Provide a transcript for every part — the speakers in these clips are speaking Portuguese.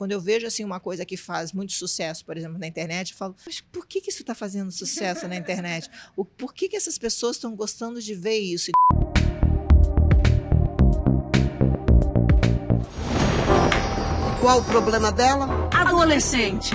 Quando eu vejo assim uma coisa que faz muito sucesso, por exemplo, na internet, eu falo, mas por que isso está fazendo sucesso na internet? Por que essas pessoas estão gostando de ver isso? Qual o problema dela? Adolescente.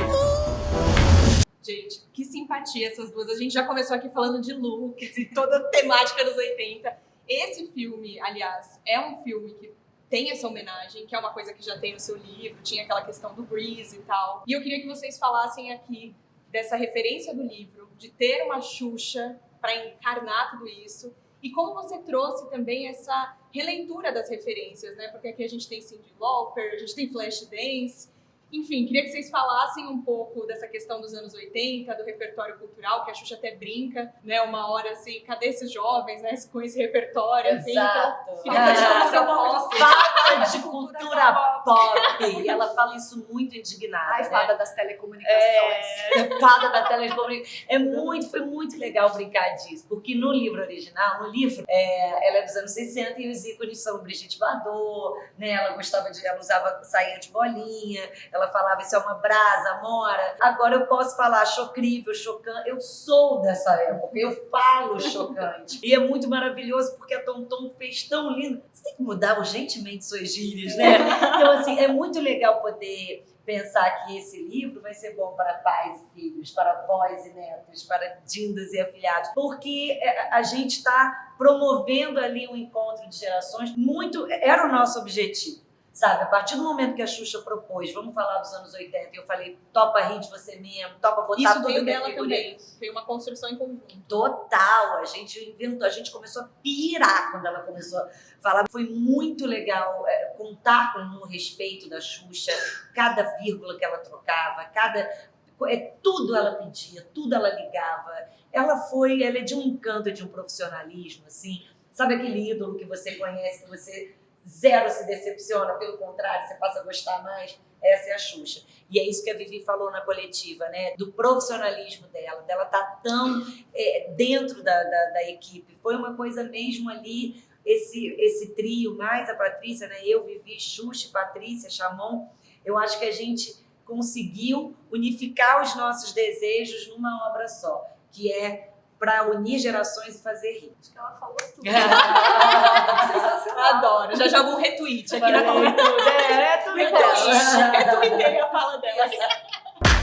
Gente, que simpatia essas duas. A gente já começou aqui falando de looks e toda a temática dos 80. Esse filme, aliás, é um filme que tem essa homenagem, que é uma coisa que já tem no seu livro, tinha aquela questão do Grease e tal. E eu queria que vocês falassem aqui dessa referência do livro, de ter uma Xuxa para encarnar tudo isso, e como você trouxe também essa releitura das referências, né? Porque aqui a gente tem Cyndi Lauper, a gente tem Flashdance. Enfim, queria que vocês falassem um pouco dessa questão dos anos 80, do repertório cultural, que a Xuxa até brinca, né? Uma hora assim, cadê esses jovens, né? Com esse repertório, assim. Exato. Então, queria que vocês falassem um pouco disso. Falta de cultura pop. E ela fala isso muito indignada. Ai, né? fada das telecomunicações. Fada da telecomunicação. Foi muito legal brincar disso, porque no livro original, ela é dos anos 60 e os ícones são Brigitte Bardot, né? Ela usava saia de bolinha, ela falava isso é uma brasa, amora. Agora eu posso falar chocrível, chocante. Eu sou dessa época, eu falo chocante. E é muito maravilhoso porque a Tonton fez tão lindo. Você tem que mudar urgentemente suas gírias, né? Então, assim, é muito legal poder pensar que esse livro vai ser bom para pais e filhos, para avós e netos, para dindas e afilhados, porque a gente está promovendo ali um encontro de gerações. Era o nosso objetivo. Sabe, a partir do momento que a Xuxa propôs, vamos falar dos anos 80, eu falei, topa rir de você mesmo, topa botar isso tudo veio que é dela figurinha. também, foi uma construção em conjunto. Total, a gente começou a pirar quando ela começou a falar. Foi muito legal contar com o respeito da Xuxa, cada vírgula que ela trocava, tudo ela pedia, tudo ela ligava. Ela é de um encanto, de um profissionalismo, assim, sabe aquele ídolo que você conhece, que você zero se decepciona, pelo contrário, você passa a gostar mais. Essa é a Xuxa. E é isso que a Vivi falou na coletiva, né? Do profissionalismo dela tá tão dentro da equipe. Foi uma coisa mesmo ali, esse trio, mais a Patrícia, né? Eu, Vivi, Xuxa, Patrícia, Chamon. Eu acho que a gente conseguiu unificar os nossos desejos numa obra só, que é para unir gerações e fazer rir. Acho que ela falou tudo. Sensacional. Adoro. Já jogo um retweet aqui na comunidade. Tudo igual. Retuitei a fala dela.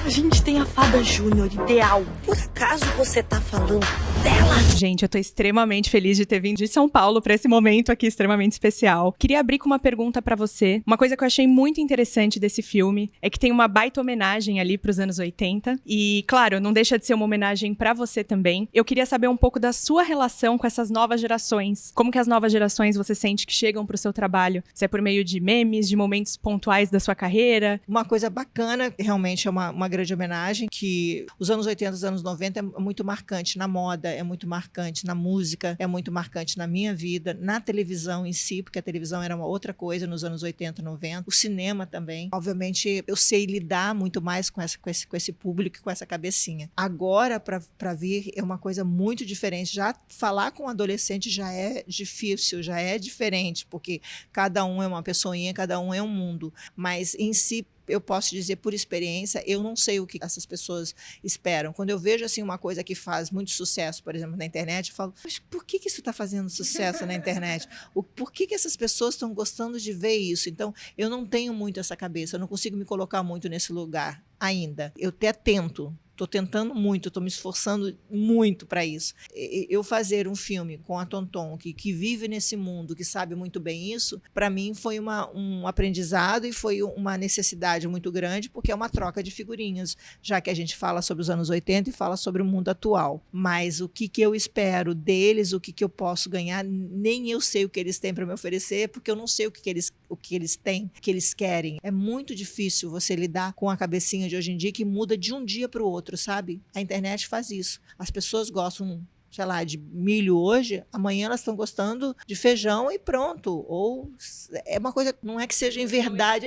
A gente tem a Fada Júnior ideal. Por acaso você tá falando dela? Gente, eu tô extremamente feliz de ter vindo de São Paulo pra esse momento aqui extremamente especial. Queria abrir com uma pergunta pra você. Uma coisa que eu achei muito interessante desse filme é que tem uma baita homenagem ali pros anos 80. E, claro, não deixa de ser uma homenagem pra você também. Eu queria saber um pouco da sua relação com essas novas gerações. Como que as novas gerações você sente que chegam pro seu trabalho? Se é por meio de memes, de momentos pontuais da sua carreira? Uma coisa bacana, realmente é uma grande homenagem, que os anos 80 e os anos 90 é muito marcante na moda, é muito marcante na música, é muito marcante na minha vida, na televisão em si, porque a televisão era uma outra coisa nos anos 80 e 90, o cinema também. Obviamente, eu sei lidar muito mais com esse público e com essa cabecinha. Agora, para vir, é uma coisa muito diferente. Já falar com um adolescente já é difícil, já é diferente, porque cada um é uma pessoinha, cada um é um mundo. Mas, em si, eu posso dizer por experiência, eu não sei o que essas pessoas esperam. Quando eu vejo assim uma coisa que faz muito sucesso, por exemplo, na internet, eu falo, mas por que isso está fazendo sucesso na internet? Por que essas pessoas estão gostando de ver isso? Então, eu não tenho muito essa cabeça, eu não consigo me colocar muito nesse lugar ainda. Eu até tento. Estou tentando muito, estou me esforçando muito para isso. Eu fazer um filme com a Tonton, que vive nesse mundo, que sabe muito bem isso, para mim foi um aprendizado e foi uma necessidade muito grande, porque é uma troca de figurinhas, já que a gente fala sobre os anos 80 e fala sobre o mundo atual. Mas o que eu espero deles, o que eu posso ganhar, nem eu sei o que eles têm para me oferecer, porque eu não sei o que eles têm, o que eles querem. É muito difícil você lidar com a cabecinha de hoje em dia, que muda de um dia para o outro, sabe? A internet faz isso. As pessoas gostam, sei lá, de milho hoje, amanhã elas estão gostando de feijão e pronto. Ou é uma coisa, não é que seja em verdade,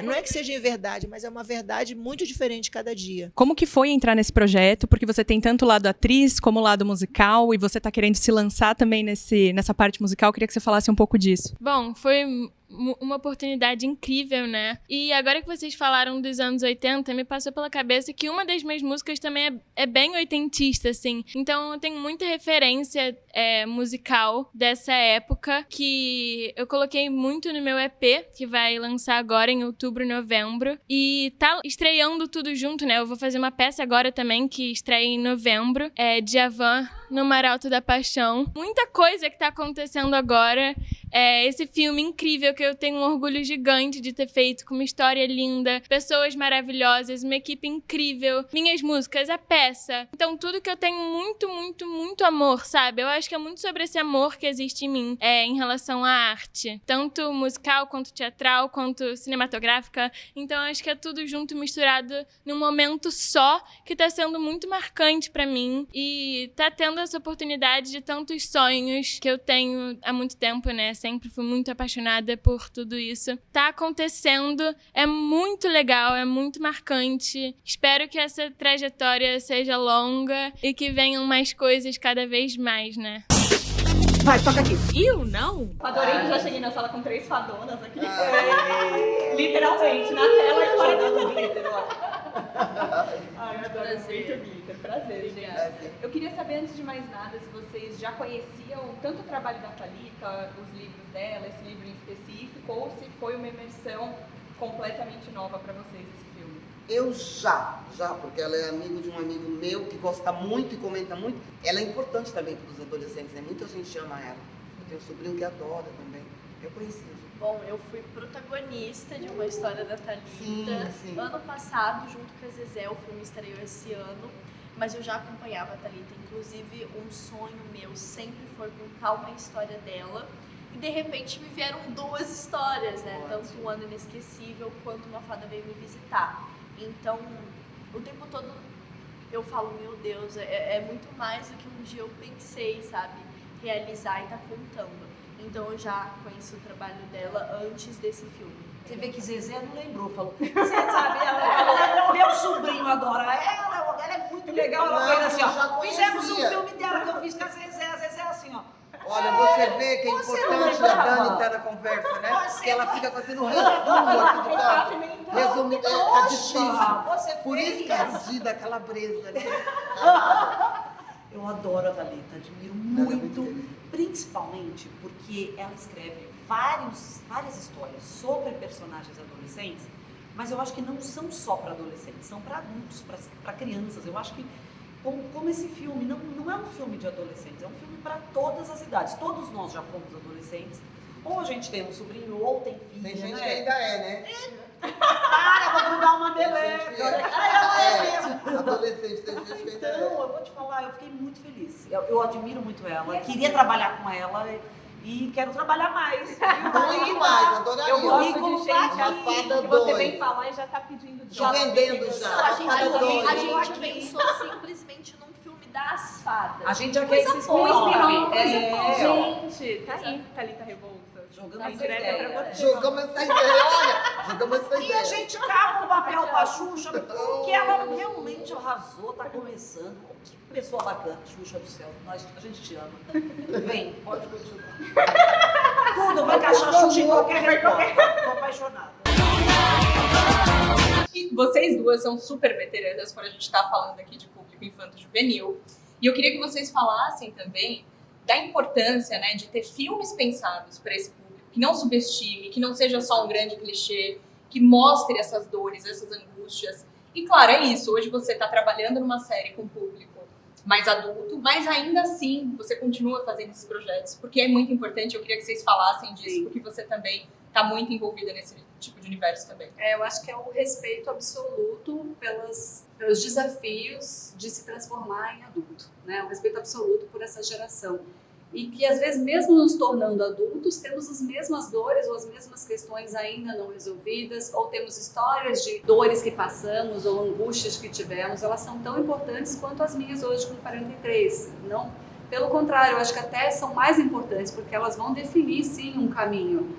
não é que seja em verdade, mas é uma verdade muito diferente cada dia. Como que foi entrar nesse projeto? Porque você tem tanto o lado atriz como o lado musical, e você tá querendo se lançar também nessa parte musical. Eu queria que você falasse um pouco disso. Bom, foi uma oportunidade incrível, né? E agora que vocês falaram dos anos 80, me passou pela cabeça que uma das minhas músicas também é bem oitentista, assim. Então eu tenho muita referência musical dessa época, que eu coloquei muito no meu EP, que vai lançar agora em outubro, novembro. E tá estreando tudo junto, né? Eu vou fazer uma peça agora também, que estreia em novembro, Djavan no Maralto da Paixão. Muita coisa que tá acontecendo agora. Esse filme incrível que eu tenho um orgulho gigante de ter feito, com uma história linda, pessoas maravilhosas, uma equipe incrível, minhas músicas, a peça. Então tudo que eu tenho muito, muito, muito amor, sabe? Eu acho que é muito sobre esse amor que existe em mim, em relação à arte. Tanto musical, quanto teatral, quanto cinematográfica. Então eu acho que é tudo junto, misturado num momento só, que tá sendo muito marcante pra mim. E tá tendo essa oportunidade de tantos sonhos que eu tenho há muito tempo, né? Sempre fui muito apaixonada por tudo isso. Tá acontecendo, é muito legal, é muito marcante. Espero que essa trajetória seja longa e que venham mais coisas cada vez mais, né? Vai, toca aqui. Eu não? Adorei que já cheguei na sala com 3 fadonas aqui. Literalmente, na tela e fora da glitter, ó. Ai, eu adoro muito glitter. Prazer, gente. Eu queria saber, antes de mais nada, se vocês já conheciam tanto o trabalho da Thalita, os livros dela, esse livro em específico, ou se foi uma imersão completamente nova pra vocês esse filme. Eu já, porque ela é amigo de um amigo meu que gosta muito e comenta muito. Ela é importante também para os adolescentes, né? Muita gente ama ela. Eu tenho um sobrinho que adora também. Eu conheci. Bom, eu fui protagonista de uma história da Thalita Sim. ano passado, junto com a Zezé. O filme estreou esse ano, mas eu já acompanhava a Thalita. Inclusive, um sonho meu sempre foi contar uma história dela. E de repente me vieram 2 histórias, né? Tanto Um Ano Inesquecível quanto Uma Fada Veio Me Visitar. Então, o tempo todo eu falo, meu Deus, é muito mais do que um dia eu pensei, sabe? Realizar e tá contando. Então eu já conheci o trabalho dela antes desse filme. Você vê que Zezé não lembrou, falou. Você sabe, ela falou, meu sobrinho adora ela é muito legal. Ela foi assim, ó. Fizemos um filme dela que eu fiz com a Zezé assim, ó. Olha, você vê que é importante a Dani estar na conversa, né? Porque ela fica fazendo resumo aqui do papo. Resumindo, tá difícil. Por isso que é ardida, calabresa, né? Eu adoro a Thalita, admiro muito, principalmente porque ela escreve várias histórias sobre personagens adolescentes, mas eu acho que não são só para adolescentes, são para adultos, para crianças. Eu acho que, como esse filme não é um filme de adolescentes, é um filme para todas as idades. Todos nós já fomos adolescentes, ou a gente tem um sobrinho, ou tem filho, Tem gente né? que ainda é, né? Vou grudar uma beleza. Ela é mesmo. Adolescente, tem gente que ainda é. Então, eu vou te falar, eu fiquei muito feliz. Eu admiro muito ela, queria trabalhar com ela e quero trabalhar mais. Muito mais, adoraria. Eu gosto de de gente gente Uma fada que você dois. vem falar e já tá pedindo de Já vendendo já. A gente, Fada dois. a gente pensou simplesmente num filme das fadas. A gente já quer esse Um spin-off. spin-off. Gente, tá aí, Thalita Rebouças. Jogando Tá essa direta ideia. pra você. Jogamos essa ideia, olha. Jogamos essa E ideia. a gente cava o papel pra Xuxa, porque ela realmente arrasou, tá começando. Que pessoa bacana, Xuxa do céu. A gente te ama. Vem, pode continuar. Tudo vai encaixar Xuxa em qualquer resposta. Tô apaixonada. E vocês duas são super veteranas quando a gente tá falando aqui de público infanto-juvenil. E eu queria que vocês falassem também da importância, né, de ter filmes pensados para esse público, que não subestime, que não seja só um grande clichê, que mostre essas dores, essas angústias. E claro, é isso, hoje você está trabalhando numa série com público mais adulto, mas ainda assim você continua fazendo esses projetos, porque é muito importante. Eu queria que vocês falassem disso, porque você também está muito envolvida nesse tipo de universo também. Eu acho que é um respeito absoluto pelos desafios de se transformar em adulto, né? Um respeito absoluto por essa geração. E que, às vezes, mesmo nos tornando adultos, temos as mesmas dores ou as mesmas questões ainda não resolvidas, ou temos histórias de dores que passamos ou angústias que tivemos. Elas são tão importantes quanto as minhas hoje com 43. Não, pelo contrário, eu acho que até são mais importantes, porque elas vão definir, sim, um caminho.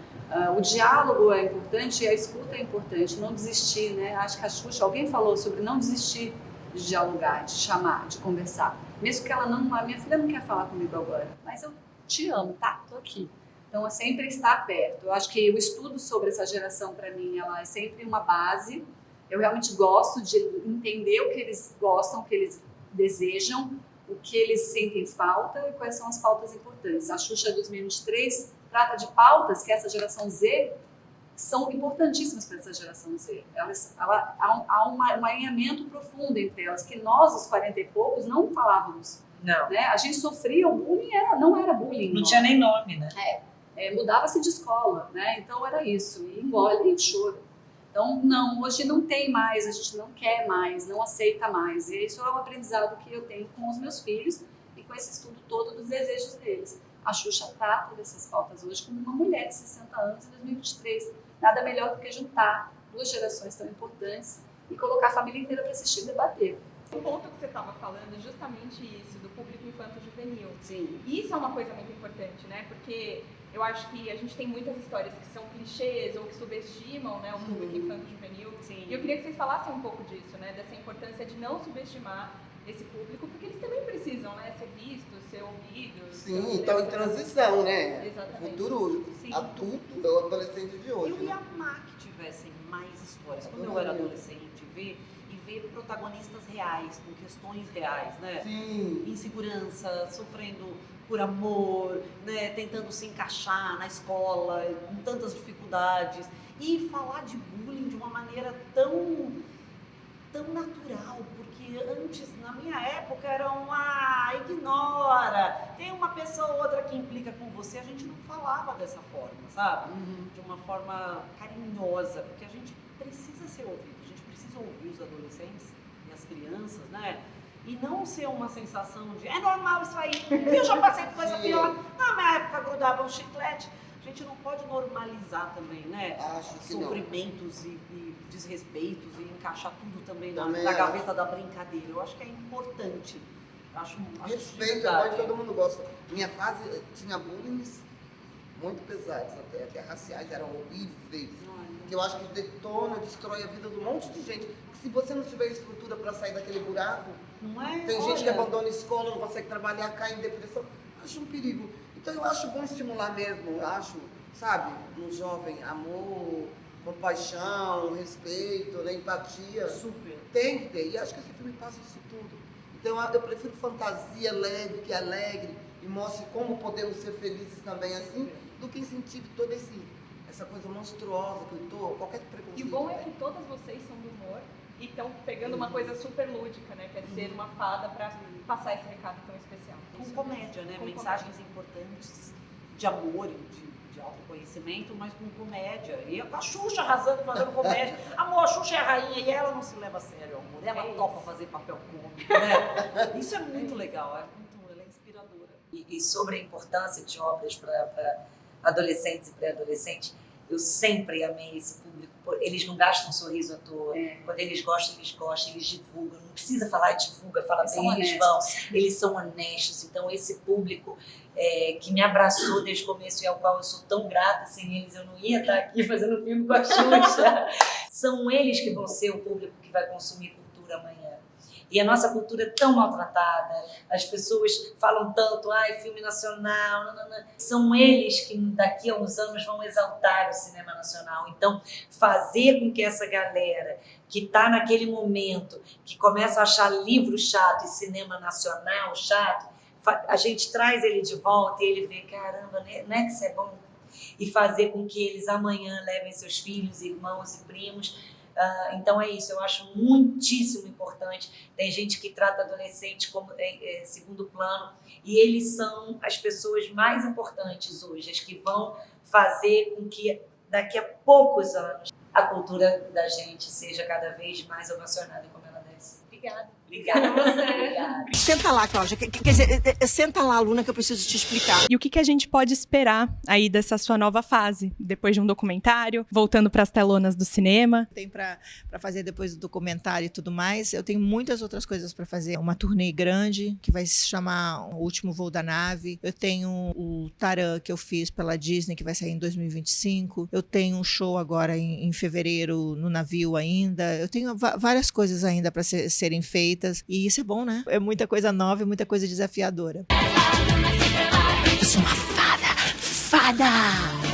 O diálogo é importante e a escuta é importante, não desistir, né? Acho que a Xuxa, alguém falou sobre não desistir de dialogar, de chamar, de conversar. Mesmo que ela não, a minha filha não quer falar comigo agora, mas eu te amo, tá? Tô aqui. Então, é sempre estar perto. Eu acho que o estudo sobre essa geração, para mim, ela é sempre uma base. Eu realmente gosto de entender o que eles gostam, o que eles desejam, o que eles sentem falta e quais são as pautas importantes. A Xuxa 2023 trata de pautas que essa geração Z são importantíssimas para essa geração Z. Há um alinhamento profundo entre elas, que nós, os 40 e poucos, não falávamos. Não. Né? A gente sofria, o bullying não era bullying. Não tinha nem nome, né? Mudava-se de escola, né? Então era isso, e engole e chora. Então, não, hoje não tem mais, a gente não quer mais, não aceita mais. E isso é um aprendizado que eu tenho com os meus filhos e com esse estudo todo dos desejos deles. A Xuxa trata dessas pautas hoje como uma mulher de 60 anos em 2023. Nada melhor do que juntar duas gerações tão importantes e colocar a família inteira para assistir e debater. O ponto que você estava falando é justamente isso, do público infanto-juvenil. Sim. Isso é uma coisa muito importante, né? Porque eu acho que a gente tem muitas histórias que são clichês ou que subestimam, né, o público infanto-juvenil. Sim. E eu queria que vocês falassem um pouco disso, né? Dessa importância de não subestimar esse público, porque eles também precisam, né? Ser vistos, ser ouvidos. Sim, estão em transição, né? Exatamente. Futuro adulto é o adolescente de hoje. Eu ia amar que tivessem mais histórias. Quando eu era adolescente, ver protagonistas reais, com questões reais, né? Sim. Insegurança, sofrendo por amor, né? Tentando se encaixar na escola, com tantas dificuldades. E falar de bullying de uma maneira tão natural, porque antes, na minha época, era ignora, tem uma pessoa ou outra que implica com você, a gente não falava dessa forma, sabe? De uma forma carinhosa, porque a gente precisa ser ouvido, a gente precisa ouvir os adolescentes e as crianças, né? E não ser uma sensação de, é normal isso aí, eu já passei por coisa pior, na minha época grudava um chiclete. A gente não pode normalizar também, né? Acho que sofrimentos e desrespeitos e encaixar tudo também na gaveta da brincadeira. Eu acho que é importante. Respeito, é bom que todo mundo gosta. Minha fase tinha bullying muito pesados, até raciais, eram horríveis. Que eu acho que detona, destrói a vida de um monte de gente. Se você não tiver estrutura para sair daquele buraco, não é? Tem gente que abandona a escola, não consegue trabalhar, cai em depressão. Acho um perigo. Então eu acho bom estimular mesmo, eu acho, sabe, no jovem, amor, compaixão, respeito, né, empatia. Super. Tem que ter, e acho que esse filme passa isso tudo. Então eu prefiro fantasia leve, que alegre, e mostre como podemos ser felizes também assim, do que incentive toda essa coisa monstruosa que eu tô, qualquer preconceito. E o bom é que todas vocês são do humor e estão pegando uma coisa super lúdica, né, que é ser uma fada para passar esse recado tão especial. Com comédia, né? Mensagens importantes de amor e de autoconhecimento, mas com comédia. E a Xuxa arrasando, fazendo comédia. Amor, a Xuxa é a rainha e ela não se leva a sério, amor. Ela topa fazer papel cômico, né? Isso é muito legal, ela é inspiradora. E sobre a importância de obras para adolescentes e pré-adolescentes, eu sempre amei esse público. Eles não gastam sorriso à toa. Quando eles gostam, eles divulgam. Não precisa falar divulga, fala bem, eles vão. Eles são honestos. Então, esse público que me abraçou desde o começo e ao qual eu sou tão grata, sem eles eu não ia estar aqui fazendo filme com a Xuxa. São eles que vão ser o público que vai consumir cultura amanhã. E a nossa cultura é tão maltratada, as pessoas falam tanto, filme nacional, não. São eles que daqui a uns anos vão exaltar o cinema nacional. Então, fazer com que essa galera que está naquele momento, que começa a achar livro chato e cinema nacional chato, a gente traz ele de volta e ele vê, caramba, não é que isso é bom? E fazer com que eles amanhã levem seus filhos, irmãos e primos. Então é isso, eu acho muitíssimo importante. Tem gente que trata adolescentes como segundo plano e eles são as pessoas mais importantes hoje, as que vão fazer com que daqui a poucos anos a cultura da gente seja cada vez mais ovacionada como ela deve ser. Obrigada a você. Obrigada. Senta lá, Cláudia. Quer dizer, senta lá, Luna, que eu preciso te explicar. E o que a gente pode esperar aí dessa sua nova fase? Depois de um documentário, voltando para as telonas do cinema? Tem para fazer depois do documentário e tudo mais. Eu tenho muitas outras coisas para fazer. Uma turnê grande, que vai se chamar O Último Voo da Nave. Eu tenho o Taran, que eu fiz pela Disney, que vai sair em 2025. Eu tenho um show agora em fevereiro no navio ainda. Eu tenho várias coisas ainda para serem feitas. E isso é bom, né? É muita coisa nova e muita coisa desafiadora. Eu sou uma fada Fada!